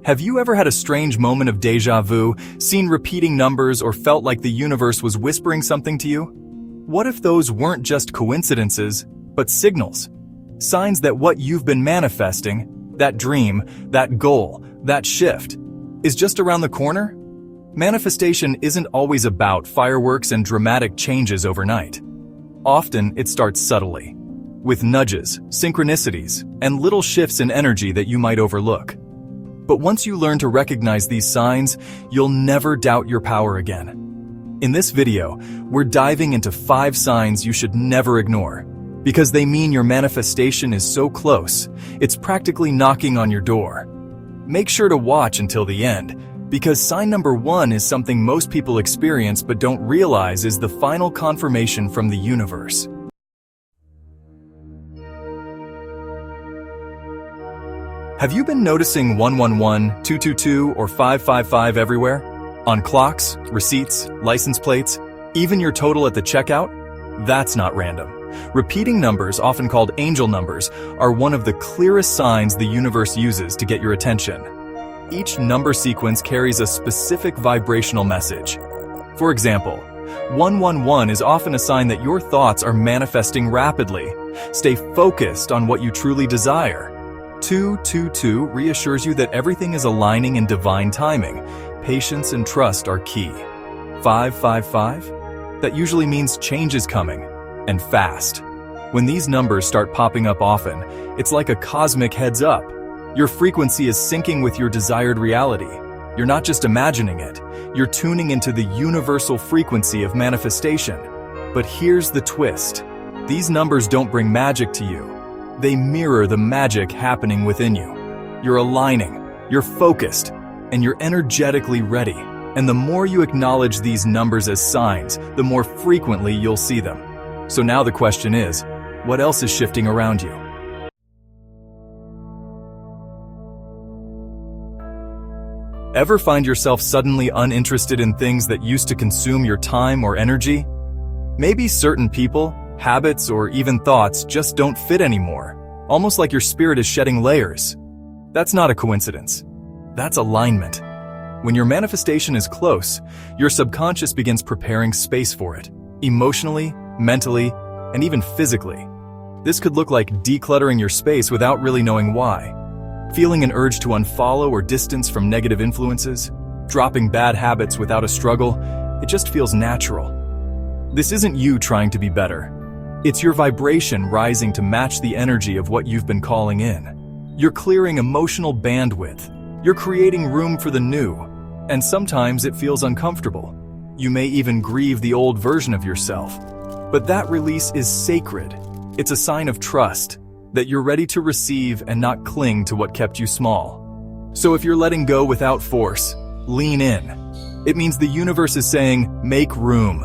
Have you ever had a strange moment of déjà vu, seen repeating numbers, or felt like the universe was whispering something to you? What if those weren't just coincidences, but signals? Signs that what you've been manifesting, that dream, that goal, that shift, is just around the corner? Manifestation isn't always about fireworks and dramatic changes overnight. Often, it starts subtly, with nudges, synchronicities, and little shifts in energy that you might overlook. But once you learn to recognize these signs, you'll never doubt your power again. In this video, we're diving into 5 signs you should never ignore, because they mean your manifestation is so close, it's practically knocking on your door. Make sure to watch until the end, because sign number 1 is something most people experience but don't realize is the final confirmation from the universe. Have you been noticing 111, 222, or 555 everywhere? On clocks, receipts, license plates, even your total at the checkout? That's not random. Repeating numbers, often called angel numbers, are one of the clearest signs the universe uses to get your attention. Each number sequence carries a specific vibrational message. For example, 111 is often a sign that your thoughts are manifesting rapidly. Stay focused on what you truly desire. 222 reassures you that everything is aligning in divine timing. Patience and trust are key. 555? That usually means change is coming, and fast. When these numbers start popping up often, it's like a cosmic heads up. Your frequency is syncing with your desired reality. You're not just imagining it, you're tuning into the universal frequency of manifestation. But here's the twist. These numbers don't bring magic to you. They mirror the magic happening within you. You're aligning, you're focused, and you're energetically ready. And the more you acknowledge these numbers as signs, the more frequently you'll see them. So now the question is, what else is shifting around you? Ever find yourself suddenly uninterested in things that used to consume your time or energy? Maybe certain people, habits, or even thoughts just don't fit anymore, almost like your spirit is shedding layers. That's not a coincidence. That's alignment. When your manifestation is close, your subconscious begins preparing space for it, emotionally, mentally, and even physically. This could look like decluttering your space without really knowing why, feeling an urge to unfollow or distance from negative influences, dropping bad habits without a struggle. It just feels natural. This isn't you trying to be better. It's your vibration rising to match the energy of what you've been calling in. You're clearing emotional bandwidth. You're creating room for the new. And sometimes it feels uncomfortable. You may even grieve the old version of yourself. But that release is sacred. It's a sign of trust, that you're ready to receive and not cling to what kept you small. So if you're letting go without force, lean in. It means the universe is saying, make room.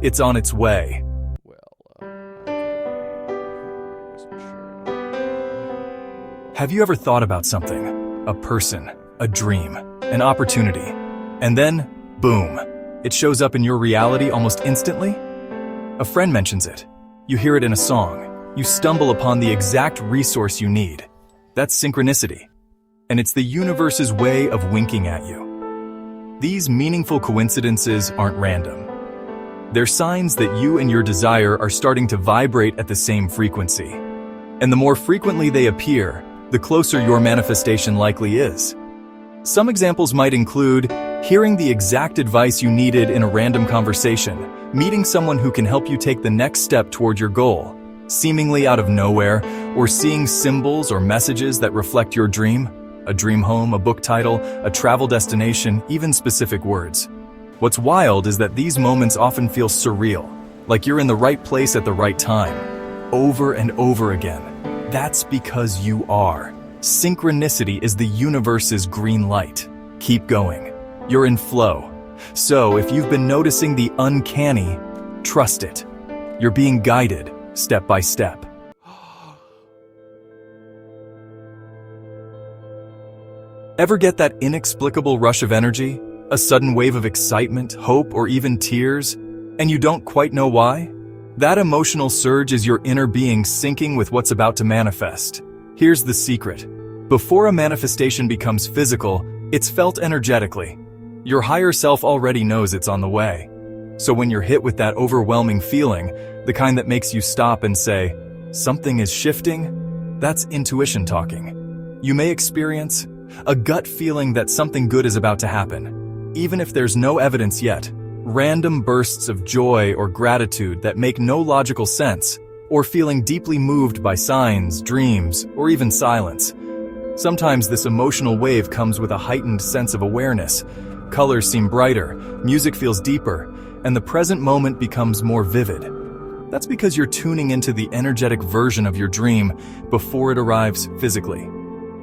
It's on its way. Have you ever thought about something, a person, a dream, an opportunity, and then, boom, it shows up in your reality almost instantly? A friend mentions it. You hear it in a song. You stumble upon the exact resource you need. That's synchronicity. And it's the universe's way of winking at you. These meaningful coincidences aren't random. They're signs that you and your desire are starting to vibrate at the same frequency. And the more frequently they appear, the closer your manifestation likely is. Some examples might include hearing the exact advice you needed in a random conversation, meeting someone who can help you take the next step toward your goal, seemingly out of nowhere, or seeing symbols or messages that reflect your dream, a dream home, a book title, a travel destination, even specific words. What's wild is that these moments often feel surreal, like you're in the right place at the right time, over and over again. That's because you are. Synchronicity is the universe's green light. Keep going. You're in flow. So if you've been noticing the uncanny, trust it. You're being guided step by step. Ever get that inexplicable rush of energy? A sudden wave of excitement, hope, or even tears, and you don't quite know why? That emotional surge is your inner being syncing with what's about to manifest. Here's the secret. Before a manifestation becomes physical, It's felt energetically. Your higher self already knows it's on the way. So when you're hit with that overwhelming feeling, the kind that makes you stop and say, "Something is shifting," that's intuition talking. You may experience a gut feeling that something good is about to happen, even if there's no evidence yet. Random bursts of joy or gratitude that make no logical sense, or feeling deeply moved by signs, dreams, or even silence. Sometimes this emotional wave comes with a heightened sense of awareness. Colors seem brighter, music feels deeper, and the present moment becomes more vivid. That's because you're tuning into the energetic version of your dream before it arrives physically.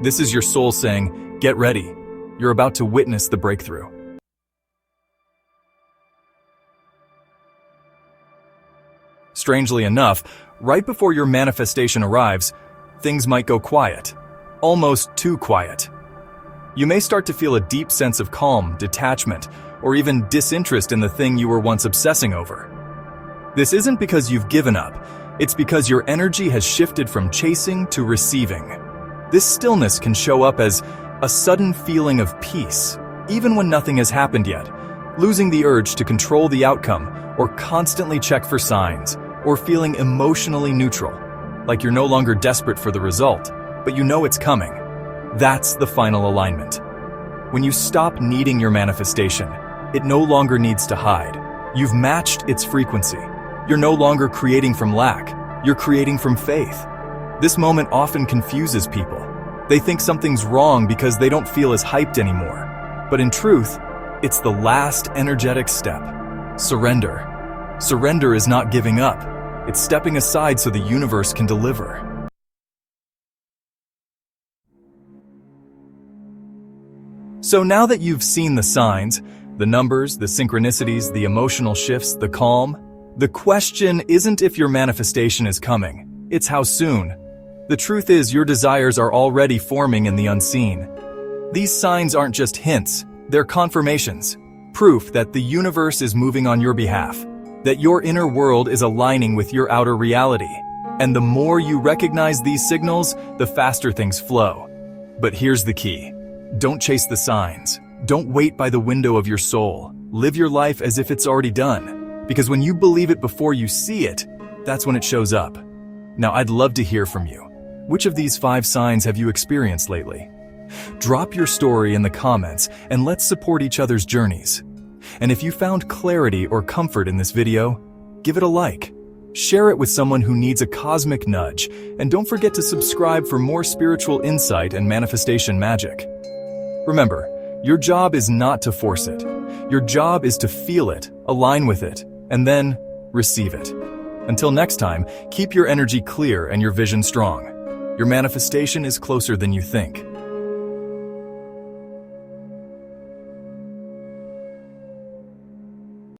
This is your soul saying, "Get ready. You're about to witness the breakthrough." Strangely enough, right before your manifestation arrives, things might go quiet. Almost too quiet. You may start to feel a deep sense of calm, detachment, or even disinterest in the thing you were once obsessing over. This isn't because you've given up, it's because your energy has shifted from chasing to receiving. This stillness can show up as a sudden feeling of peace, even when nothing has happened yet, losing the urge to control the outcome or constantly check for signs, or feeling emotionally neutral, like you're no longer desperate for the result, but you know it's coming. That's the final alignment. When you stop needing your manifestation, it no longer needs to hide. You've matched its frequency. You're no longer creating from lack, you're creating from faith. This moment often confuses people. They think something's wrong because they don't feel as hyped anymore. But in truth, it's the last energetic step. Surrender. Surrender is not giving up. It's stepping aside so the universe can deliver. So now that you've seen the signs, the numbers, the synchronicities, the emotional shifts, the calm, the question isn't if your manifestation is coming, it's how soon. The truth is your desires are already forming in the unseen. These signs aren't just hints, they're confirmations, proof that the universe is moving on your behalf, that your inner world is aligning with your outer reality. And the more you recognize these signals, the faster things flow. But here's the key. Don't chase the signs. Don't wait by the window of your soul. Live your life as if it's already done. Because when you believe it before you see it, that's when it shows up. Now, I'd love to hear from you. Which of these 5 signs have you experienced lately? Drop your story in the comments and let's support each other's journeys. And if you found clarity or comfort in this video, give it a like. Share it with someone who needs a cosmic nudge, and don't forget to subscribe for more spiritual insight and manifestation magic. Remember, your job is not to force it. Your job is to feel it, align with it, and then receive it. Until next time, keep your energy clear and your vision strong. Your manifestation is closer than you think.